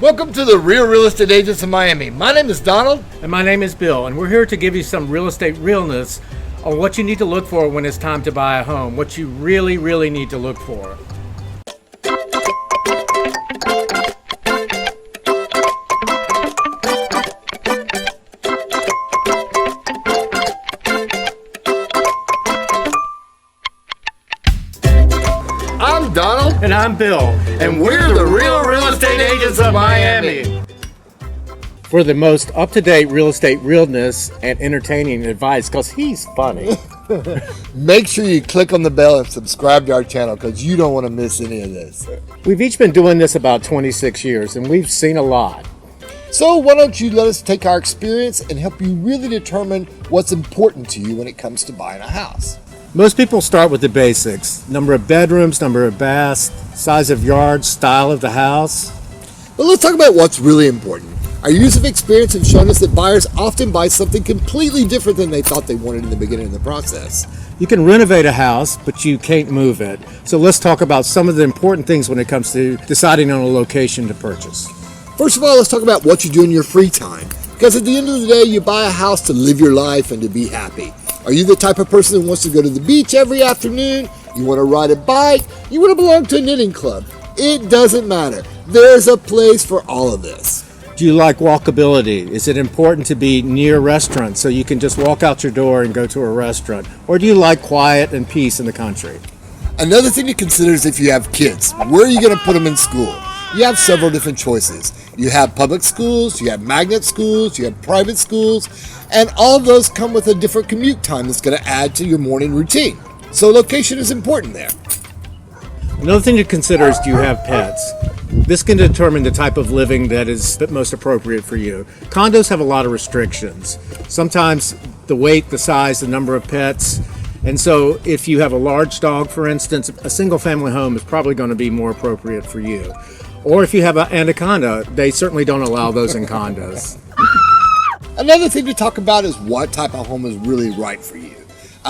Welcome to the Real Estate Agents of Miami. My name is Donald. And my name is Bill, and we're here to give you some real estate realness on what you need to look for when it's time to buy a home, what you really need to look for. I'm Donald. And I'm Bill. And we're the Real Estate Agents of Miami. For the most up-to-date real estate realness and entertaining advice, because he's funny. Make sure you click on the bell and subscribe to our channel because you don't want to miss any of this. We've each been doing this about 26 years, and we've seen a lot. So why don't you let us take our experience and help you really determine what's important to you when it comes to buying a house. Most people start with the basics: number of bedrooms, number of baths, size of yard, style of the house. But let's talk about what's really important. Our years of experience have shown us that buyers often buy something completely different than they thought they wanted in the beginning of the process. You can renovate a house, but you can't move it. So let's talk about some of the important things when it comes to deciding on a location to purchase. First of all, let's talk about what you do in your free time. Because at the end of the day, you buy a house to live your life and to be happy. Are you the type of person who wants to go to the beach every afternoon? You want to ride a bike? You want to belong to a knitting club? It doesn't matter. There's a place for all of this. Do you like walkability? Is it important to be near restaurants so you can just walk out your door and go to a restaurant? Or do you like quiet and peace in the country? Another thing to consider is if you have kids. Where are you going to put them in school? You have several different choices. You have public schools, you have magnet schools, you have private schools, and all of those come with a different commute time that's going to add to your morning routine. So location is important there. Another thing to consider is, do you have pets? This can determine the type of living that is most appropriate for you. Condos have a lot of restrictions. Sometimes the weight, the size, the number of pets. And so if you have a large dog, for instance, a single family home is probably going to be more appropriate for you. Or if you have an anaconda, they certainly don't allow those in condos. Another thing to talk about is what type of home is really right for you.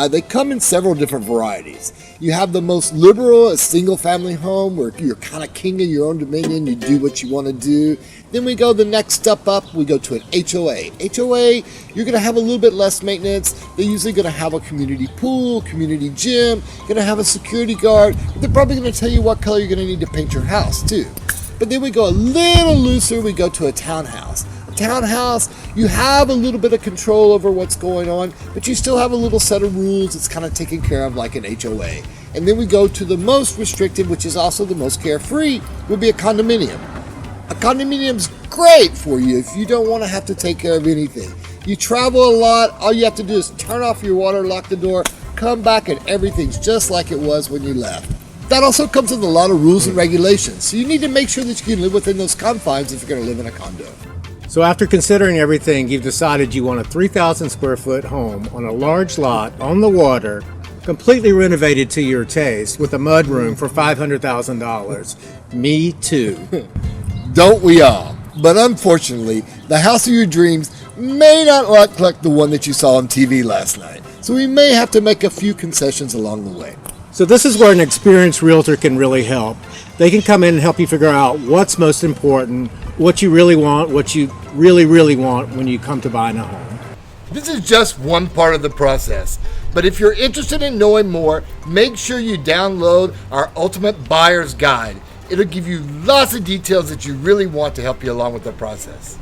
They come in several different varieties. You have the most liberal, a single family home where you're kind of king of your own dominion, you do what you want to do. Then we go the next step up, we go to an HOA. HOA, you're going to have a little bit less maintenance. They're usually going to have a community pool, community gym, going to have a security guard. They're probably going to tell you what color you're going to need to paint your house too. But then we go a little looser, we go to a townhouse. Townhouse, you have a little bit of control over what's going on, but you still have a little set of rules. It's kind of taken care of like an HOA. And then we go to the most restricted, which is also the most carefree, would be a condominium. A condominium's great for you if you don't want to have to take care of anything. You travel a lot, all you have to do is turn off your water, lock the door, come back, and everything's just like it was when you left. That also comes with a lot of rules and regulations, so you need to make sure that you can live within those confines if you're going to live in a condo. So after considering everything, you've decided you want a 3,000 square foot home on a large lot on the water, completely renovated to your taste with a mudroom for $500,000. Me too. Don't we all? But unfortunately, the house of your dreams may not look like the one that you saw on TV last night. So we may have to make a few concessions along the way. So this is where an experienced realtor can really help. They can come in and help you figure out what's most important, what you really want, what you really want when you come to buying a home. This is just one part of the process. But if you're interested in knowing more, make sure you download our Ultimate Buyer's Guide. It'll give you lots of details that you really want to help you along with the process.